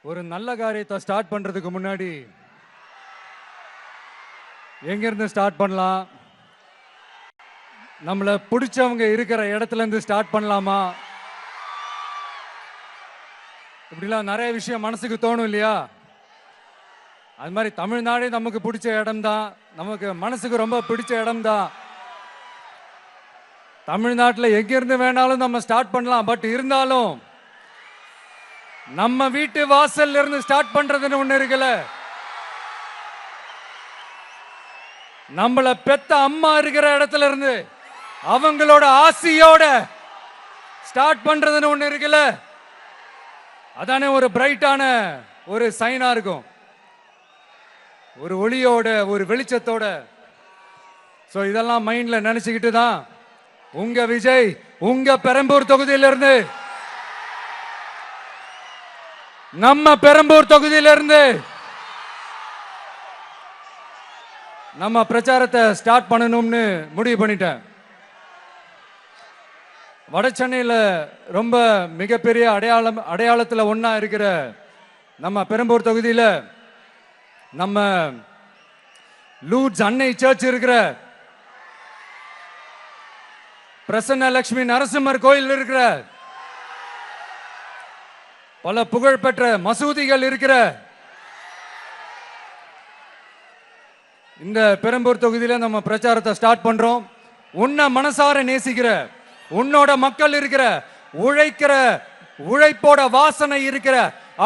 ஒரு நல்ல காரியத்தை ஸ்டார்ட் பண்றதுக்கு முன்னாடி எங்க இருந்து ஸ்டார்ட் பண்ணலாம், நம்மள பிடிச்சவங்க இருக்கிற இடத்துல இருந்து ஸ்டார்ட் பண்ணலாமா, இப்படிலாம் நிறைய விஷயம் மனசுக்கு தோணும் இல்லையா? அது மாதிரி தமிழ்நாடே நமக்கு பிடிச்ச இடம் தான், நமக்கு மனசுக்கு ரொம்ப பிடிச்ச இடம் தான். தமிழ்நாட்டில் எங்க இருந்து வேணாலும் நம்ம ஸ்டார்ட் பண்ணலாம். பட் இருந்தாலும் நம்ம வீட்டு வாசல்ல இருந்து ஸ்டார்ட் பண்றதுன்னு ஒண்ணு இருக்குல்ல. நம்மள பெத்த அம்மா இருக்கிற இடத்துல இருந்து அவங்களோட ஆசியோட ஸ்டார்ட் பண்றதுன்னு ஒண்ணு இருக்குல்ல. அதானே ஒரு பிரைட்டான ஒரு சைனா இருக்கும், ஒரு ஒளியோட, ஒரு வெளிச்சத்தோட. சோ இதெல்லாம் மைண்ட்ல நினைச்சுக்கிட்டு தான் உங்க விஜய் உங்க பெரம்பூர் தொகுதியிலிருந்து, நம்ம பெரம்பூர் தொகுதியிலிருந்து நம்ம பிரச்சாரத்தை ஸ்டார்ட் பண்ணணும்னு முடிவு பண்ணிட்டேன். வட சென்னையில் ரொம்ப மிகப்பெரிய அடையாளத்தில் ஒன்னா இருக்கிற நம்ம பெரம்பூர் தொகுதியில் நம்ம லூர்ட்ஸ் அன்னை சர்ச் இருக்கிற, பிரசன்ன லட்சுமி நரசிம்மர் கோயில் இருக்கிற, பல புகழ்பெற்ற மசூதிகள் இருக்கிற இந்த பெரம்பூர் தொகுதியில நம்ம பிரச்சாரத்தை ஸ்டார்ட் பண்றோம். உன்னை மனசார நேசிக்கிற, உன்னோட மக்கள் இருக்கிற, உழைக்கிற, உழைப்போட வாசனை இருக்கிற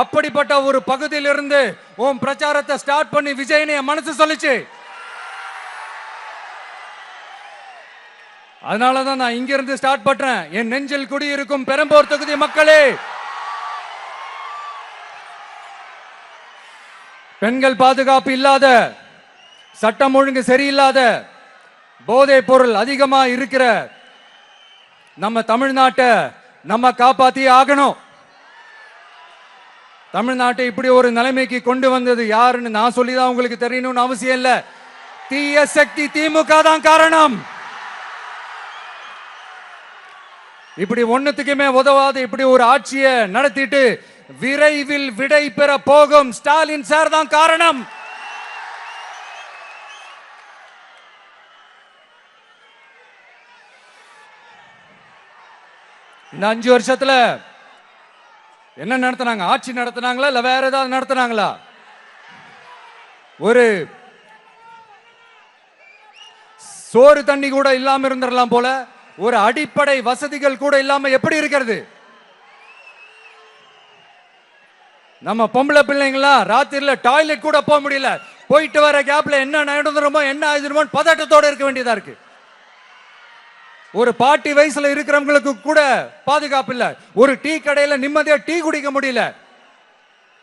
அப்படிப்பட்ட ஒரு பகுதியிலிருந்து உன் பிரச்சாரத்தை ஸ்டார்ட் பண்ணி விஜயனை மனசு சொல்லிச்சு. அதனாலதான் நான் இங்க இருந்து ஸ்டார்ட் பண்றேன். என் நெஞ்சில் குடியிருக்கும் பெரம்பூர் தொகுதி மக்களே, பெண்கள் பாதுகாப்பு இல்லாத, சட்டம் ஒழுங்கு சரியில்லாத, போதை பொருள் அதிகமா இருக்கிற நம்ம தமிழ்நாட்டை நம்ம காப்பாத்தி ஆகணும். தமிழ்நாட்டை இப்படி ஒரு நிலைமைக்கு கொண்டு வந்தது யாருன்னு நான் சொல்லிதான் உங்களுக்கு தெரியணும்னு அவசியம் இல்ல. தீய சக்தி திமுக தான் காரணம். இப்படி ஒண்ணுத்துக்குமே உதவாது இப்படி ஒரு ஆட்சியை நடத்திட்டு விரைவில் விடை பெற போகும் ஸ்டாலின் சார் தான் காரணம். இந்த 5 வருஷத்துல என்ன நடத்தினாங்க? ஆட்சி நடத்தினாங்களா இல்ல வேற ஏதாவது நடத்தினாங்களா? ஒரு சோறு தண்ணி கூட இல்லாம இருந்திரலாம் போல, ஒரு அடிப்படை வசதிகள் கூட இல்லாம எப்படி இருக்கிறது? நம்ம பொம்பளை பிள்ளைங்களா ராத்திரில டாய்லெட் கூட போக முடியல. போயிட்டு வர கேப்ல என்ன நடந்துருமோ என்ன ஆயிடுமோ பதட்டத்தோட இருக்க வேண்டியதா இருக்கு. ஒரு பாட்டி வயசுல இருக்கிறவங்களுக்கு கூட பாதுகாப்பு இல்ல. ஒரு டீ கடையில நிம்மதியா டீ குடிக்க முடியல.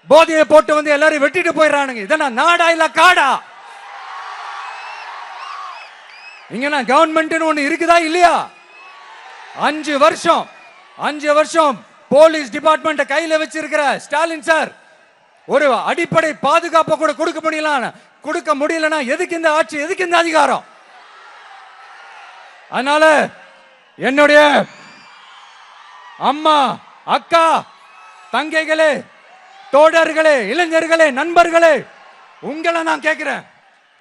போதையை போட்டு வந்து எல்லாரும் வெட்டிட்டு போயிடறானுங்க. இதெல்லாம் நாடா இல்ல காடா? இங்க கவர்மெண்ட் ஒண்ணு இருக்குதா இல்லையா? 5 வருஷம் போலீஸ் டிபார்ட்மெண்ட் கையில வச்சிருக்கிற ஸ்டாலின் சார் ஒரு அடிப்படை பாதுகாப்பை கூட கொடுக்க முடியலன்னா எதுக்கு இந்த ஆட்சி, எதுக்கு இந்த அதிகாரம்? அதனால என்னுடைய அம்மா, அக்கா, தங்கைகளே, தோழர்களே, இளைஞர்களே, நண்பர்களே, உங்களை நான் கேட்கிறேன்,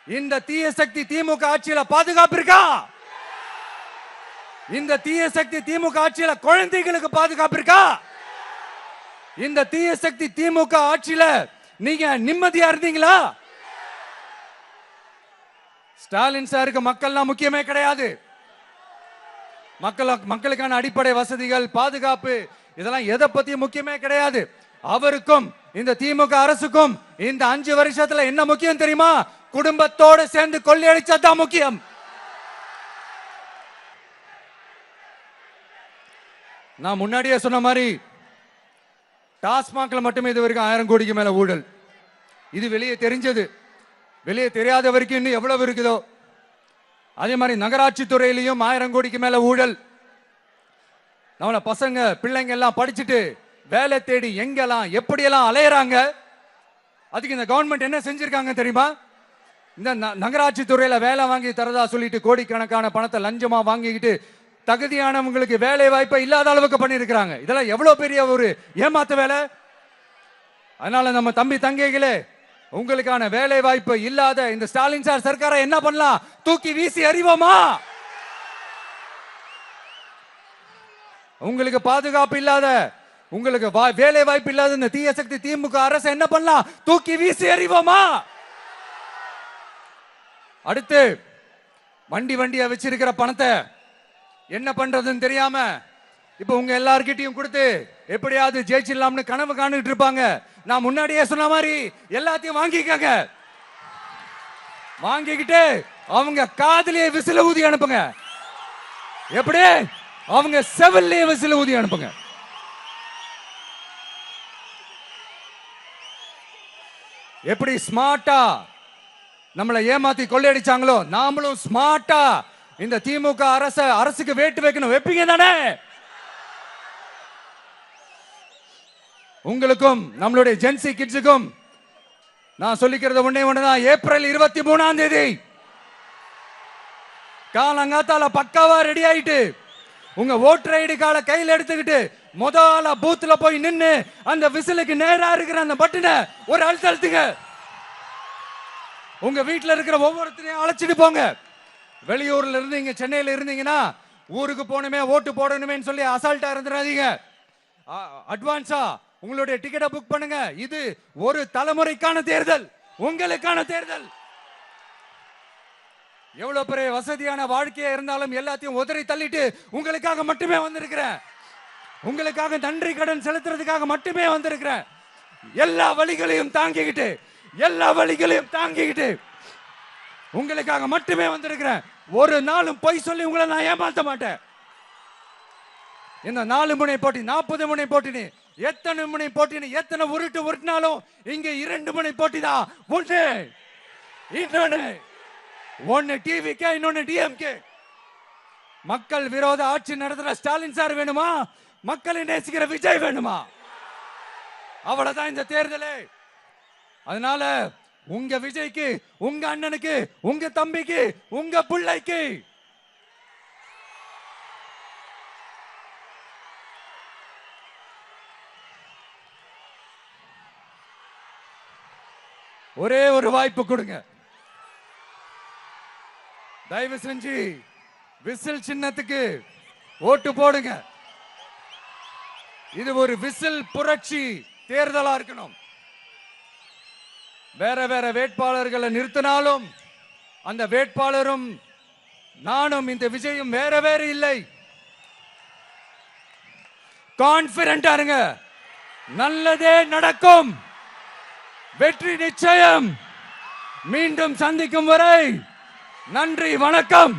இந்த தீய சக்தி திமுக ஆட்சியில பாதுகாப்பு இருக்கா? இந்த தீய சக்தி திமுக ஆட்சியில குழந்தைகளுக்கு பாதுகாப்பு இருக்கா? இந்த தீய சக்தி திமுக ஆட்சியில நீங்க நிம்மதியா இருந்தீங்களா? ஸ்டாலின் சாருக்கு மக்கள்லாம் முக்கியமே கிடையாது. மக்களுக்கான அடிப்படை வசதிகள், பாதுகாப்பு, இதெல்லாம் எதை பத்தி முக்கியமே கிடையாது. அவருக்கும் இந்த திமுக அரசுக்கும் இந்த 5 வருஷத்துல என்ன முக்கியம் தெரியுமா? குடும்பத்தோடு சேர்ந்து கொள்ளையடிச்சதான் முக்கியம். நான் முன்னாடியே சொன்ன மாதிரி டாஸ்மாக்ல மட்டுமே இது வரைக்கும் 1000 கோடிக்கு மேல ஊழல். இது வெளியே தெரிஞ்சது. வெளியே தெரியாத வரைக்கும் இன்னும் எவ்வளவு இருக்குதோ. அதே மாதிரி நகராட்சி துறையிலையும் 1000 கோடிக்கு மேல ஊழல். நம்மள பசங்க பிள்ளைங்க எல்லாம் படிச்சுட்டு வேலை தேடி எங்கெல்லாம் எப்படியெல்லாம் அலையறாங்க. அதுக்கு இந்த கவர்மெண்ட் என்ன செஞ்சிருக்காங்க தெரியுமா? இந்த நகராட்சி துறையில வேலை வாங்கி தரதா சொல்லிட்டு கோடிக்கணக்கான பணத்தை லஞ்சமா வாங்கிக்கிட்டு தகுதியானவங்களுக்கு வேலை வாய்ப்பை இல்லாத அளவுக்கு பண்ணியிருக்கிறாங்க. இதெல்லாம் எவ்வளவு பெரிய ஒரு ஏமாத்து வேலை. அதனால நம்ம தம்பி தங்கைகளே, உங்களுக்கான வேலை வாய்ப்பு இல்லாத இந்த ஸ்டாலின் சார் சர்க்காரை என்ன பண்ணலாம்? தூக்கி வீசி அறிவோமா? உங்களுக்கு பாதுகாப்பு இல்லாத, உங்களுக்கு வேலை வாய்ப்பு இல்லாத இந்த தீய சக்தி திமுக அரசு என்ன பண்ணலாம்? தூக்கி வீசி அறிவோமா? அடுத்து வண்டியா வச்சிருக்கிற பணத்தை என்ன பண்றதுன்னு தெரியாம இப்ப உங்க எல்லார்கிட்டையும் கொடுத்து எப்படியாவது ஜெயிச்சிடலாம்னு கனவு காணிட்டு இருப்பாங்க. நான் முன்னாடியே சொன்ன மாதிரி எல்லாத்தையும் வாங்கிக்கங்க. வாங்கிக்கிட்டு அவங்க காதுலயே விசில ஊதி அனுப்புங்க. எப்படி? அவங்க செவிலே விசில ஊதி அனுப்புங்க. எப்படி ஸ்மார்ட்டா நம்மளை ஏமாத்தி கொள்ளையடிச்சாங்களோ, நாமளும் ஸ்மார்ட்டா இந்த திமுக அரசுக்கு வேட்டு வைக்கணும். வைப்பீங்க தானே? உங்களுக்கும் நம்மளுடைய ஜென்சி கிட்ஸுக்கும் நான் சொல்லிக்கிறது ஒண்ணுதான். ஏப்ரல் 23ஆம் தேதி காலங்காத்தால பக்காவா ரெடி ஆயிட்டு உங்க ஓட்டர் ஐடி கார்டை கையில் எடுத்துக்கிட்டு முதல்ல பூத்துல போய் நின்னு அந்த விசிலுக்கு நேரா இருக்கிற அந்த பட்டனை ஒரு அழுத்துங்க. உங்க வீட்டுல இருக்கிற ஒவ்வொருத்தரையும் அழைச்சிட்டு போங்க. வெளியூர்ல இருந்து இங்க சென்னையில இருந்தீங்கன்னா ஊருக்கு போகணுமே ஓட்டு போடணுமே சொல்லி அசால்ட்டா இருந்துடாதீங்க. அட்வான்ஸா உங்களுடைய டிக்கெட்டை புக் பண்ணுங்க. இது ஒரு தலைமுறைக்கான தேர்தல், உங்களுக்கான தேர்தல். எவ்வளவு பெரிய வசதியான வாழ்க்கையா இருந்தாலும் எல்லாத்தையும் உதறி தள்ளிட்டு உங்களுக்காக மட்டுமே வந்திருக்கிறேன். உங்களுக்காக நன்றி கடன் செலுத்துறதுக்காக மட்டுமே வந்திருக்கிறேன். எல்லா வழிகளையும் தாங்கிக்கிட்டு உங்களுக்காக மட்டுமே வந்திருக்கிறேன். ஒரு நாளும் பொய் சொல்லி உங்களை நான் ஏமாத்த மாட்டேன். இந்த 4 முனை போட்டி 40 முனை போட்டி எத்தனை முனை போட்டி எத்தனை உருட்டினாலும் இங்க 2 முனை போட்டி தான். ஒன்னு டிவிகே, இன்னொன்னு டிஎம்கே. மக்கள் விரோத ஆட்சி நடத்துற ஸ்டாலின் சார் வேணுமா? மக்களை நேசிக்கிற விஜய் வேணுமா? அவ்வளவுதான் இந்த தேர்தலே. அதனால உங்க விஜய்க்கு, உங்க அண்ணனுக்கு, உங்க தம்பிக்கு, உங்க பிள்ளைக்கு ஒரே ஒரு வாய்ப்பு கொடுங்க. தயவு செஞ்சு விசில் சின்னத்துக்கு ஓட்டு போடுங்க. இது ஒரு விசில் புரட்சி தேர்தலா இருக்கணும். வேற வேட்பாளர்களை நிறுத்தினாலும் அந்த வேட்பாளரும் நானும் இந்த விஜயும் வேற இல்லை. கான்பிடென்டா இருங்க. நல்லதே நடக்கும். வெற்றி நிச்சயம். மீண்டும் சந்திக்கும் வரை நன்றி, வணக்கம்.